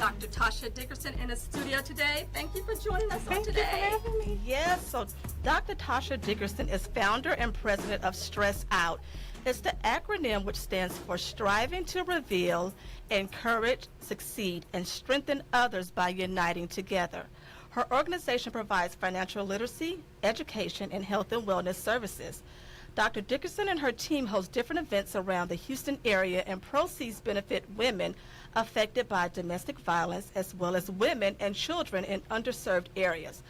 Dr. Toscha Dickerson in the studio today. Thank you for joining us on today. Thank you for having me. Yes, so Dr. Toscha Dickerson is founder and president of S.T.R.E.S.S.O.U.T. It's the acronym which stands for Striving to Reveal, Encourage, Succeed, and Strengthen Others by Uniting Together. Her organization provides financial literacy, education, and health and wellness services. Dr. Dickerson and her team host different events around the Houston area, and proceeds benefit women affected by domestic violence as well as women and children in underserved areas.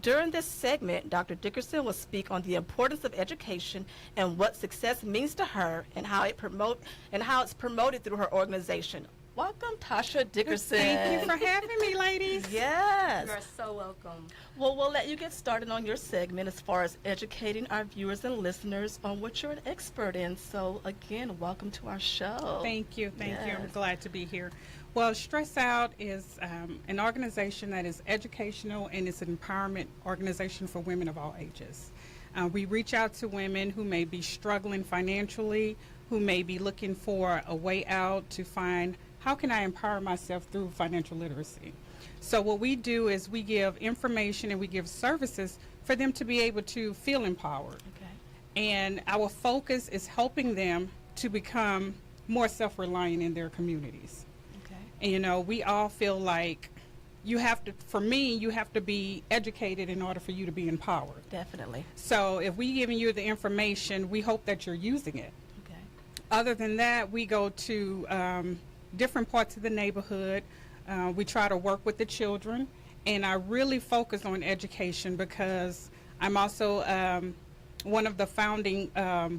During this segment, Dr. Dickerson will speak on the importance of education and what success means to her and how it's promoted through her organization. Welcome, Toscha Dickerson. Thank you for having me, ladies. Yes. You are so welcome. Well, we'll let you get started on your segment as far as educating our viewers and listeners on what you're an expert in. So, again, welcome to our show. Thank you. I'm Yes. glad to be here. Well, Stress Out is an organization that is educational, and it's an empowerment organization for women of all ages. We reach out to women who may be struggling financially, who may be looking for a way out to find, how can I empower myself through financial literacy? So what we do is we give information and we give services for them to be able to feel empowered. Okay. And our focus is helping them to become more self-reliant in their communities. Okay. And, you know, we all feel like you have to, for me, you have to be educated in order for you to be empowered. Definitely. So if we giving you the information, we hope that you're using it. Okay. Other than that, we go to different parts of the neighborhood. We try to work with the children, and I really focus on education because I'm also one of the founding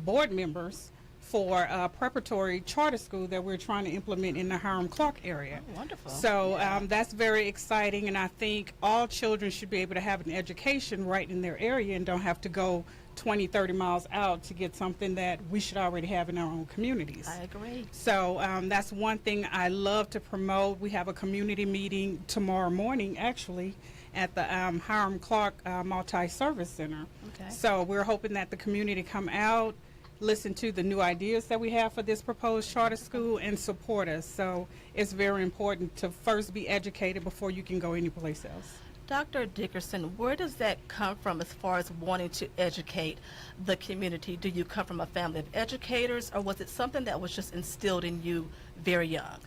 board members for a preparatory charter school that we're trying to implement in the Hiram-Clark area. Oh, wonderful. So Yeah. that's very exciting, and I think all children should be able to have an education right in their area and don't have to go 20, 30 miles out to get something that we should already have in our own communities. I agree. So that's one thing I love to promote. We have a community meeting tomorrow morning, actually, at the Hiram-Clark Multi-Service Center. Okay. So we're hoping that the community come out, listen to the new ideas that we have for this proposed charter school, and support us. So it's very important to first be educated before you can go anyplace else. Dr. Dickerson, where does that come from as far as wanting to educate the community? Do you come from a family of educators, or was it something that was just instilled in you very young?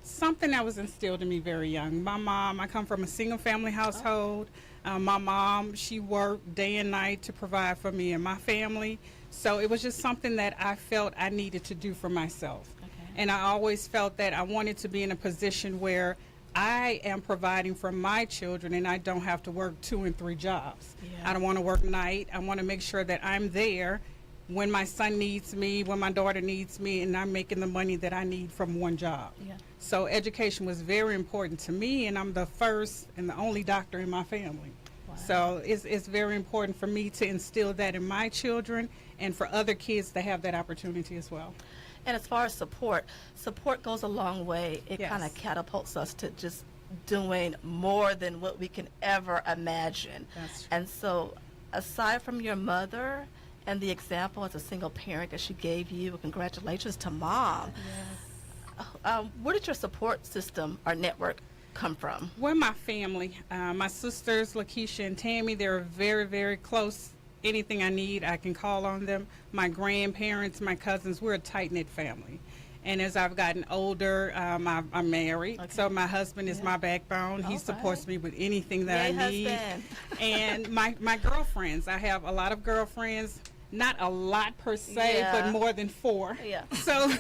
Something that was instilled in me very young. My mom, I come from a single family household. My mom, she worked day and night to provide for me and my family. So it was just something that I felt I needed to do for myself. Okay. And I always felt that I wanted to be in a position where I am providing for my children and I don't have to work 2 and 3 jobs. Yeah. I don't want to work night. I want to make sure that I'm there when my son needs me, when my daughter needs me, and I'm making the money that I need from one job. Yeah. So education was very important to me, and I'm the first and the only doctor in my family. Wow. So it's very important for me to instill that in my children and for other kids to have that opportunity as well. And as far as support goes a long way. It Yes. kind of catapults us to just doing more than what we can ever imagine. That's true. And so, aside from your mother and the example as a single parent that she gave you, congratulations to Mom. Yes. Where did your support system or network come from? We're my family. My sisters, Lakeisha and Tammy, they're very, very close. Anything I need, I can call on them. My grandparents, my cousins, we're a tight-knit family. And as I've gotten older, I'm married, Okay. so my husband is Yeah. my backbone. He All supports right. me with anything that Yay, I need. husband. And my girlfriends, I have a lot of girlfriends. Not a lot per se, Yeah. but more than 4. Yeah. So,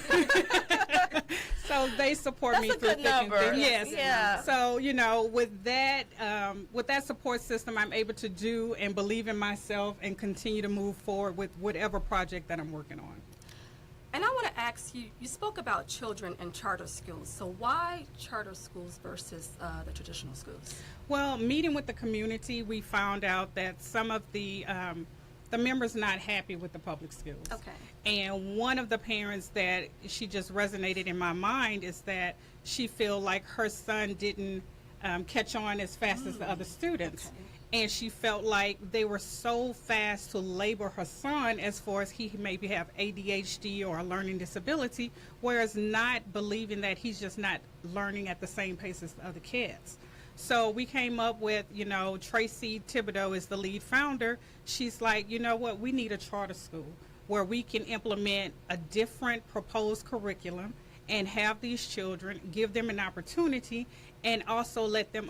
so they support That's me a through good thick and number. thin. Yes. Yeah. So with that support system, I'm able to do and believe in myself and continue to move forward with whatever project that I'm working on. And I want to ask you, you spoke about children and charter schools. So why charter schools versus the traditional schools? Well, meeting with the community, we found out that some of the members not happy with the public schools. Okay. And one of the parents that she just resonated in my mind is that she feel like her son didn't catch on as fast as the other students. Okay. and she felt like they were so fast to label her son as far as he maybe have ADHD or a learning disability, whereas not believing that he's just not learning at the same pace as the other kids. So we came up with, Tracy Thibodeau is the lead founder. She's like, you know what, we need a charter school where we can implement a different proposed curriculum and have these children, give them an opportunity, and also let them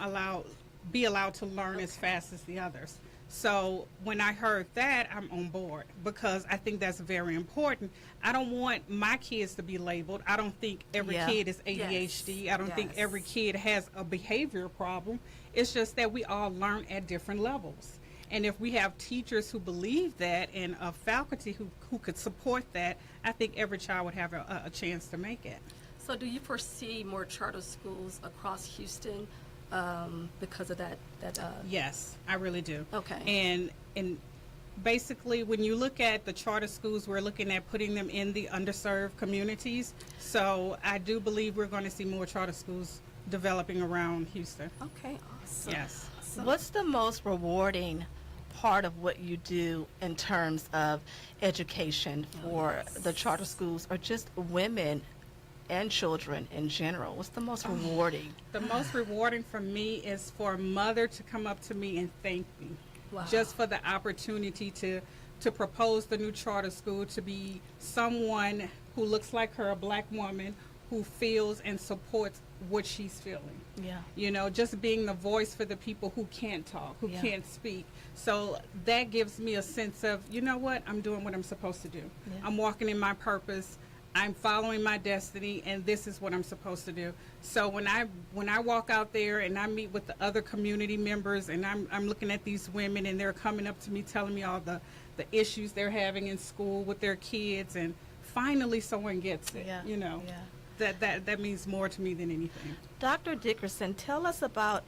be allowed to learn as fast as the others. So when I heard that, I'm on board because I think that's very important. I don't want my kids to be labeled. I don't think every kid is ADHD. I don't think every kid has a behavior problem. It's just that we all learn at different levels. And if we have teachers who believe that and a faculty who could support that, I think every child would have a chance to make it. So do you foresee more charter schools across Houston because of that? Yes, I really do. Okay. And basically, when you look at the charter schools, we're looking at putting them in the underserved communities. So I do believe we're going to see more charter schools developing around Houston. Okay, awesome. Yes. Awesome. What's the most rewarding part of what you do in terms of education for the charter schools or just women and children in general? What's the most rewarding? The most rewarding for me is for a mother to come up to me and thank me. Wow. Just for the opportunity to propose the new charter school, to be someone who looks like her, a black woman, who feels and supports what she's feeling. Yeah. Just being the voice for the people who can't talk, who can't speak. So that gives me a sense of, you know what, I'm doing what I'm supposed to do. Yeah. I'm walking in my purpose. I'm following my destiny, and this is what I'm supposed to do. So when I walk out there and I meet with the other community members, and I'm looking at these women, and they're coming up to me telling me all the issues they're having in school with their kids, and finally someone gets it. That means more to me than anything. Dr. Dickerson, tell us about,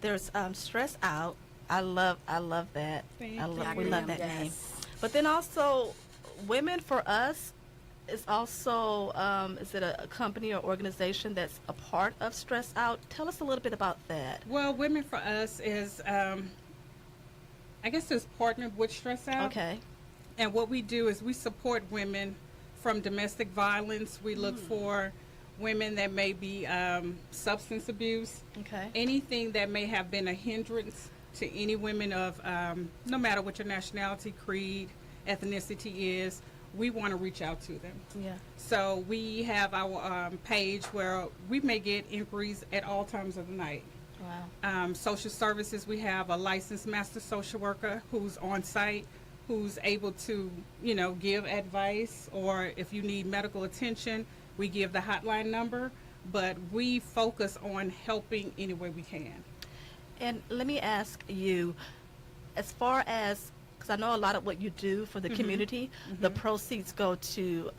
there's Stress Out. I love that. Thank We you. love that name. But then also, Women for Us is also, is it a company or organization that's a part of Stress Out? Tell us a little bit about that. Well, Women for Us is, I guess it's partnered with Stress Out. Okay. And what we do is we support women from domestic violence. We look for women that may be substance abuse, Okay. anything that may have been a hindrance to any women of, no matter what your nationality, creed, ethnicity is, we want to reach out to them. Yeah. So we have our page where we may get inquiries at all times of the night. Wow. Social services, we have a licensed master social worker who's on site, who's able to, give advice, or if you need medical attention, we give the hotline number, but we focus on helping any way we can. And let me ask you, as far as, because I know a lot of what you do for the community, the proceeds go to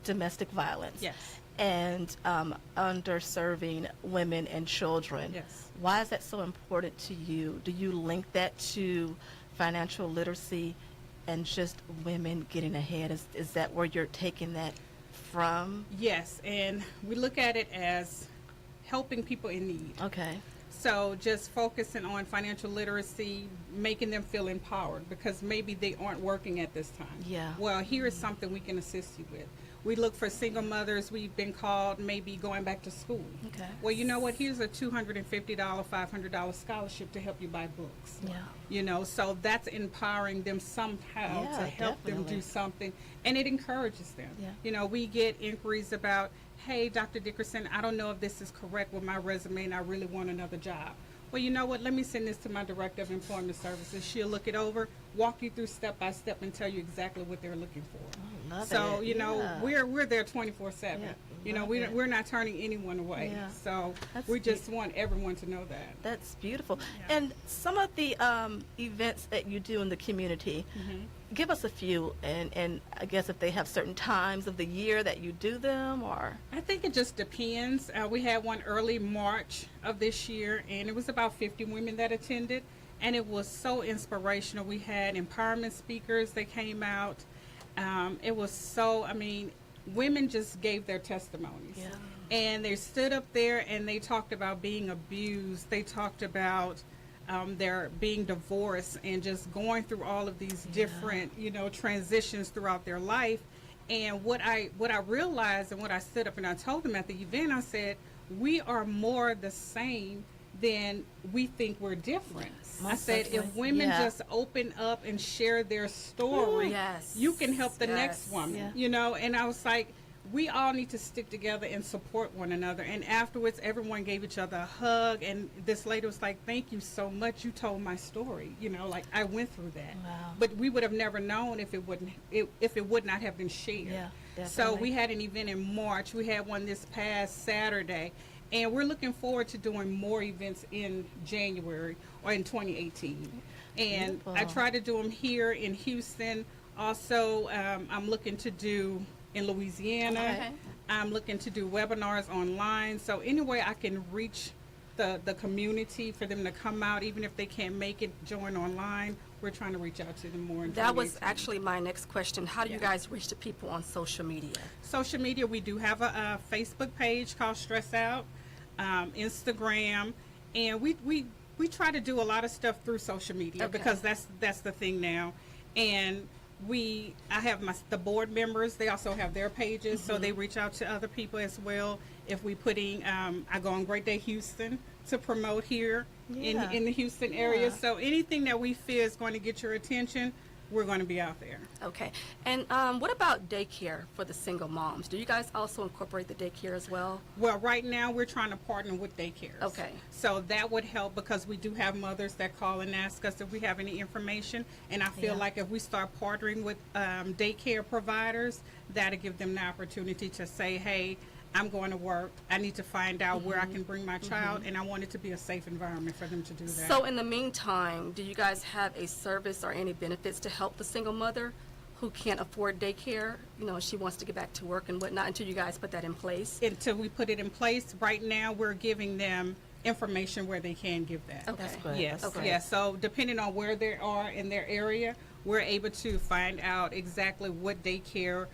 domestic violence. Yes. And underserving women and children. Yes. Why is that so important to you? Do you link that to financial literacy and just women getting ahead? Is that where you're taking that from? Yes, and we look at it as helping people in need. Okay. So just focusing on financial literacy, making them feel empowered because maybe they aren't working at this time. Yeah. Well, here is something we can assist you with. We look for single mothers. We've been called maybe going back to school. Okay. Well, you know what? Here's a $250, $500 scholarship to help you buy books. Yeah. So that's empowering them somehow Yeah, to help them definitely. do something, and it encourages them. Yeah. We get inquiries about, hey, Dr. Dickerson, I don't know if this is correct with my resume and I really want another job. Well, you know what? Let me send this to my Director of Employment Services. She'll look it over, walk you through step by step, and tell you exactly what they're looking for. Oh, love So, it. we're there 24/7. Yeah, love it. We're not turning anyone away. Yeah. So That's we just want everyone to know that. That's beautiful. Yeah. And some of the events that you do in the community, give us a few, and I guess if they have certain times of the year that you do them, or I think it just depends. We had one early March of this year, and it was about 50 women that attended, and it was so inspirational. We had empowerment speakers that came out. It was women just gave their testimonies. Yeah. And they stood up there and they talked about being abused. They talked about they're being divorced and just going through all of these different, transitions throughout their life. And what I realized, and what I stood up and I told them at the event, I said, we are more the same than we think we're different. I said, if women just open up and share their story, Yes. you can help the Yes. next woman, Yeah. And I was like, we all need to stick together and support one another. And afterwards, everyone gave each other a hug. And this lady was like, thank you so much. You told my story. Like I went through that. Wow. But we would have never known if it would not have been shared. Yeah, So definitely. we had an event in March. We had one this past Saturday. And we're looking forward to doing more events in January or in 2018. And I Beautiful. try to do them here in Houston. Also, I'm looking to do in Louisiana. Okay. I'm looking to do webinars online. So any way I can reach the community for them to come out, even if they can't make it, join online, we're trying to reach out to them more. In That was 2018. actually my next question. How do you guys reach the people on social media? Social media, we do have a Facebook page called S.T.R.E.S.S.O.U.T, Instagram, and we try to do a lot of stuff through social media because that's the thing now. And I have the board members, they also have their pages, so they reach out to other people as well. If we I go on Great Day Houston to promote here Yeah. in the Houston area. Yeah. So anything that we feel is going to get your attention, we're going to be out there. Okay. And what about daycare for the single moms? Do you guys also incorporate the daycare as well? Well, right now we're trying to partner with daycares. Okay. So that would help because we do have mothers that call and ask us if we have any information. And I feel like if we start partnering with daycare providers, that'll give them the opportunity to say, hey, I'm going to work. I need to find out where I can bring my child, and I want it to be a safe environment for them to do that. So in the meantime, do you guys have a service or any benefits to help the single mother who can't afford daycare? She wants to get back to work and whatnot until you guys put that in place? Until we put it in place, right now we're giving them information where they can give that. Okay. That's good. Yes, Okay. yes. So depending on where they are in their area, we're able to find out exactly what daycare.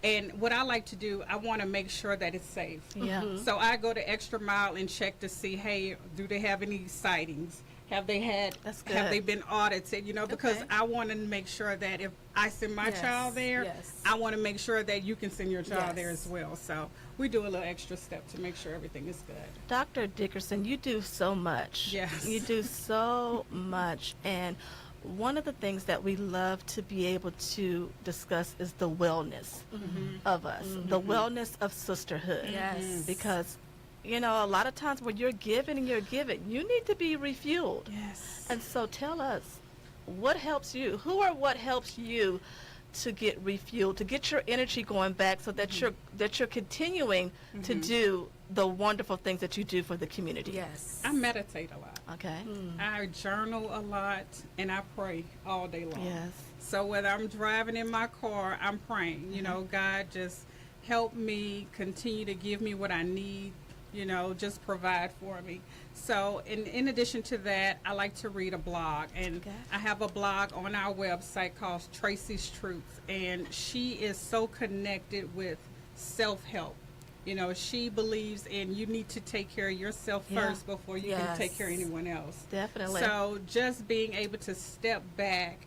And what I like to do, I want to make sure that it's safe. Yeah. So I go the extra mile and check to see, hey, do they have any sightings? Have they That's have they good. been audited? Because Okay. I want to make sure that if I send my Yes, child there, yes. I want to make sure that you can send your child there Yes. as well. So we do a little extra step to make sure everything is good. Dr. Dickerson, you do so much. Yes. You do so much. And one of the things that we love to be able to discuss is the wellness of us, the wellness of sisterhood. Yes. Because, a lot of times when you're giving and you're giving, you need to be refueled. Yes. And so tell us, what helps you? Who or what helps you to get refueled, to get your energy going back so that you're continuing to do the wonderful things that you do for the community? Yes. I meditate a lot. Okay. I journal a lot, and I pray all day long. Yes. So whether I'm driving in my car, I'm praying. God, just help me, continue to give me what I need, just provide for me. So in addition to that, I like to read a blog. And Okay. I have a blog on our website called Tracy's Truth. And she is so connected with self-help. She believes in you need to take care of yourself Yeah. first before you can take care of Yes. anyone else. Definitely. So just being able to step back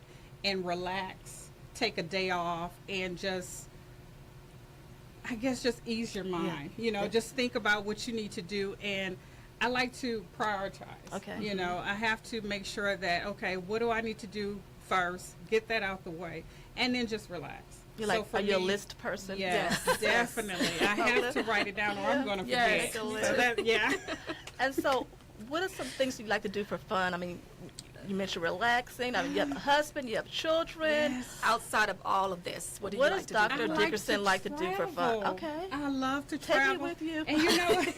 and relax, take a day off, and just ease your mind. Yeah. Just think about what you need to do. And I like to prioritize. Okay. I have to make sure that, okay, what do I need to do first? Get that out the way, and then just relax. You're So like, for are you a me- list person? Yes, Yes. definitely. I have to write it down, or I'm going to Yes. forget. Make a So that, yeah. And so, what are some things you like to do for fun? I mean, you mentioned relaxing. I mean, you have a husband, you have children. Outside of all of this, what do What you does like to do? Dr. Dickerson like to do for fun? travel. Okay. I love to Take me travel. with you. And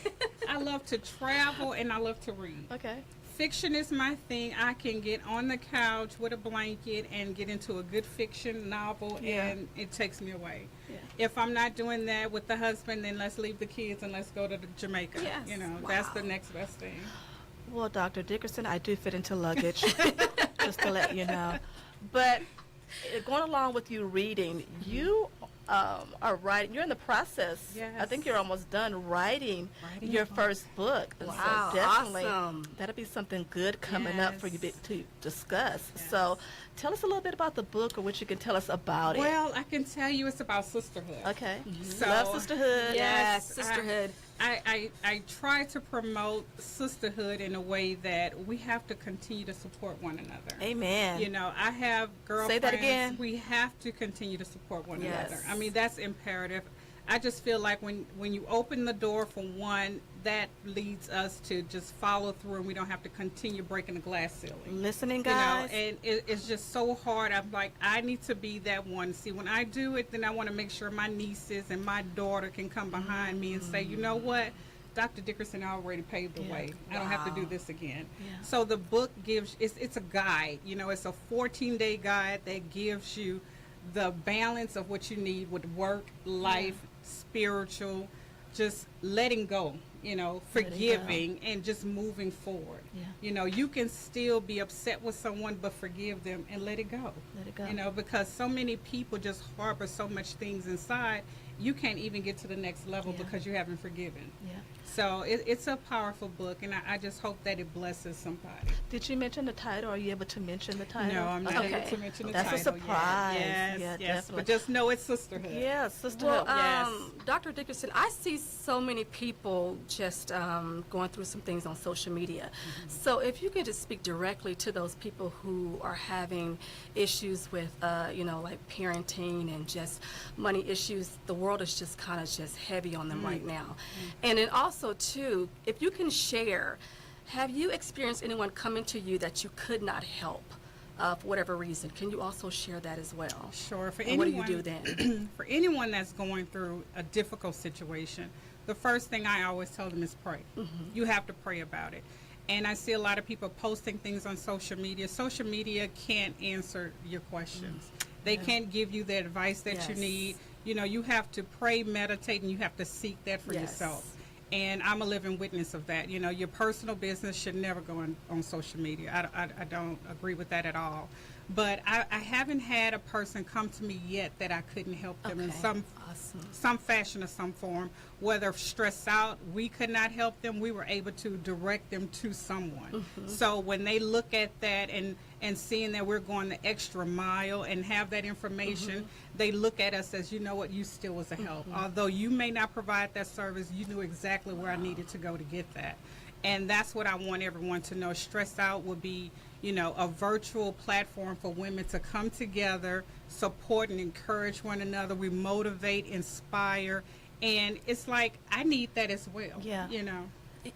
I love to travel and I love to read. Okay. Fiction is my thing. I can get on the couch with a blanket and get into a good fiction novel, Yeah. and it takes me away. Yeah. If I'm not doing that with the husband, then let's leave the kids and let's go to Jamaica. Yes. That's the Wow. next best thing. Well, Dr. Dickerson, I do fit into luggage, just to let you know. But going along with you reading, you are writing. You're in the process. Yes. I think you're almost done writing Writing your a book. first book. And Wow, so definitely awesome. that'll be something good coming up for you Yes. to discuss. Yes. So tell us a little bit about the book or what you can tell us about Well, I can tell you it's about sisterhood. it. Okay. So- Love sisterhood. Yes, I- sisterhood. I try to promote sisterhood in a way that we have to continue to support one another. Amen. You know, I have girlfriends. Say that again. We have to continue to support one Yes. another. I mean, that's imperative. I just feel like when you open the door for one, that leads us to just follow through, and we don't have to continue breaking the glass ceiling. Listening, You know, guys. and it's just so hard. I'm like, I need to be that one. See, when I do it, then I want to make sure my nieces and my daughter can come behind me and say, you know what? Dr. Dickerson already paved the Yeah. way. I don't have to do Wow. this again. Yeah. So the book gives, it's a guide. You know, it's a 14-day guide that gives you the balance of what you need with work, life, spiritual, just letting go, you know, Letting go. forgiving and just moving forward. Yeah. You know, you can still be upset with someone but forgive them and let it go. Let it go. You know, because so many people just harbor so much things inside, you can't even get to the next level Yeah. because you haven't forgiven. Yeah. So it's a powerful book, and I just hope that it blesses somebody. Did you mention the title? Are you able to mention the title? No, I'm not Okay. able to mention the That's a title yet. surprise. Yes, Yeah, yes, definitely. but just know it's sisterhood. Yeah, sisterhood. Well, Yes. Dr. Dickerson, I see so many people just going through some things on social media. So if you could just speak directly to those people who are having issues with, you know, like parenting and just money issues, the world is just kind of just heavy on them right now. And then also, too, if you can share, have you experienced anyone coming to you that you could not help for whatever reason? Can you also share that as well? Sure. For And what anyone, do you do then? for anyone that's going through a difficult situation, the first thing I always tell them is pray. You have to pray about it. And I see a lot of people posting things on social media. Social media can't answer your questions. They can't give you the advice that you Yes. need. You know, you have to pray, meditate, and you have to seek that for Yes. yourself. And I'm a living witness of that. You know, your personal business should never go on social media. I don't agree with that at all. But I haven't had a person come to me yet that I couldn't help them in Okay. some Awesome. fashion or some form. Whether stressed out, we could not help them, we were able to direct them to someone. So when they look at that and seeing that we're going the extra mile and have that information, they look at us as, you know what, you still was a help. Although you may not provide that service, you knew exactly where I needed to go to get that. And that's what I want everyone to know. Stress Out will be, you know, a virtual platform for women to come together, support and encourage one another. We motivate, inspire, and it's like I need that as well. Yeah. You know.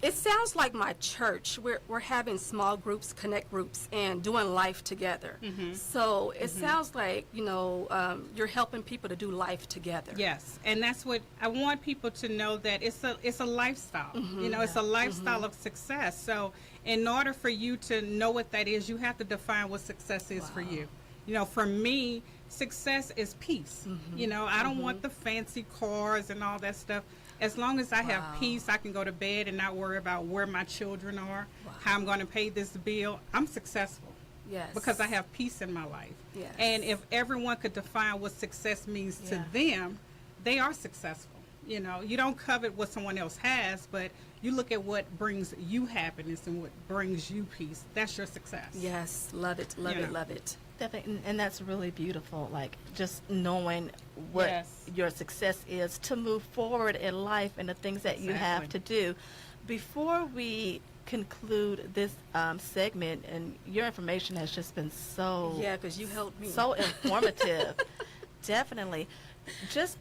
It sounds like my church. We're having small groups, connect groups, and doing life together. So it sounds like, you know, you're helping people to do life together. Yes, and that's what I want people to know, that it's a lifestyle. You know, it's a lifestyle of success. So in order for you to know what that is, you have to define what success is for you. You know, for me, success is peace. You know, I don't want the fancy cars and all that stuff. As long as I have Wow. peace, I can go to bed and not worry about where my children are, how I'm going to pay this bill. I'm successful. Yes. Because I have peace in my life. Yes. And if everyone could define what success means Yeah. to them, they are successful. You know, you don't covet what someone else has, but you look at what brings you happiness and what brings you peace. That's your success. Yes, love it, love You it, know. love it. Definitely, and that's really beautiful. Like just knowing what Yes. your success is to move forward in life and the things that you have to Exactly. do. Before we conclude this segment, and your information has just been so Yeah, because you helped me. so informative. Definitely, just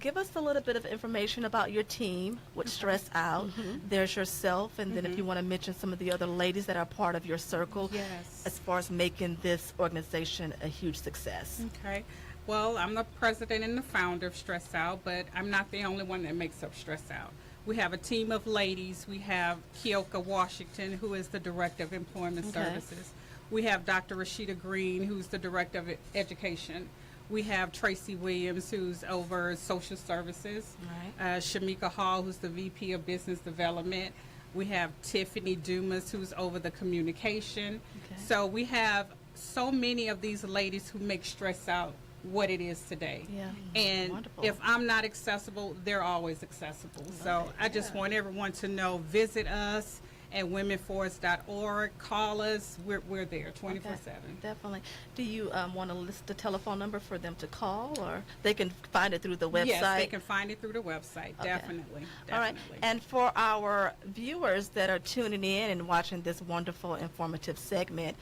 give us a little bit of information about your team with Stress Out. There's yourself, and then if you want to mention some of the other ladies that are part of your circle, Yes. as far as making this organization a huge success. Okay. Well, I'm the president and the founder of Stress Out, but I'm not the only one that makes up Stress Out. We have a team of ladies. We have Keoka Washington, who is the Director of Employment Okay. Services. We have Dr. Rashida Green, who's the Director of Education. We have Tracy Williams, who's over Social Services. Right. Shamika Hall, who's the VP of Business Development. We have Tiffany Dumas, who's over the communication. Okay. So we have so many of these ladies who make Stress Out what it is today. Yeah. And Wonderful. if I'm not accessible, they're always accessible. So I just want everyone to know, visit us at womenforce.org. Call us. We're there 24/7. Definitely. Do you want to list the telephone number for them to call, or they can find it through the website? Yes, they can find it through the website. Okay. Definitely. All right. And for our viewers that are tuning in and watching this wonderful, informative segment,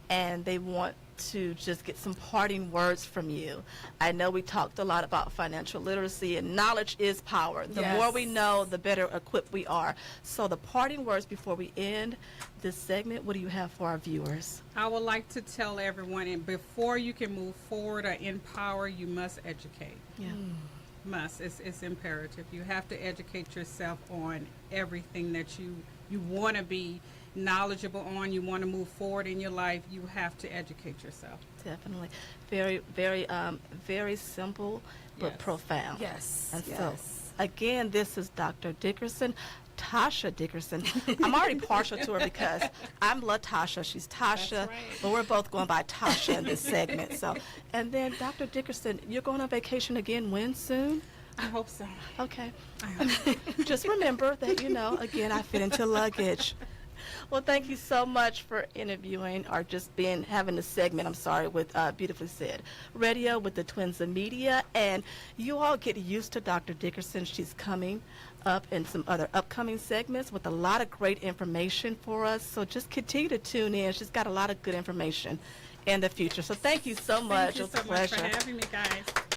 and they want to just get some parting words from you. I know we talked a lot about financial literacy, and knowledge is power. The more we know, the better equipped we are. So the parting words before we end this segment, what do you have for our viewers? I would like to tell everyone, and before you can move forward or empower, you must educate. Yeah. Must. It's imperative. You have to educate yourself on everything that you want to be knowledgeable on. You want to move forward in your life, you have to educate yourself. Definitely. Very, very, very simple but Yes. profound. Yes. And yes. so, again, this is Dr. Dickerson, Toscha Dickerson. I'm already partial to her because I'm LaTosha. She's Toscha, That's right. but we're both going by Toscha in this segment. So, and then Dr. Dickerson, you're going on vacation again when soon? I hope so. Okay. I hope so. Just remember that, again, I fit into luggage. Well, thank you so much for interviewing, or just having a segment, with Beautifully Said Radio with the Twins of Media. And you all get used to Dr. Dickerson. She's coming up in some other upcoming segments with a lot of great information for us. So just continue to tune in. She's got a lot of good information in the future. So thank you so much. Thank you It was a so much for pleasure. having me, guys.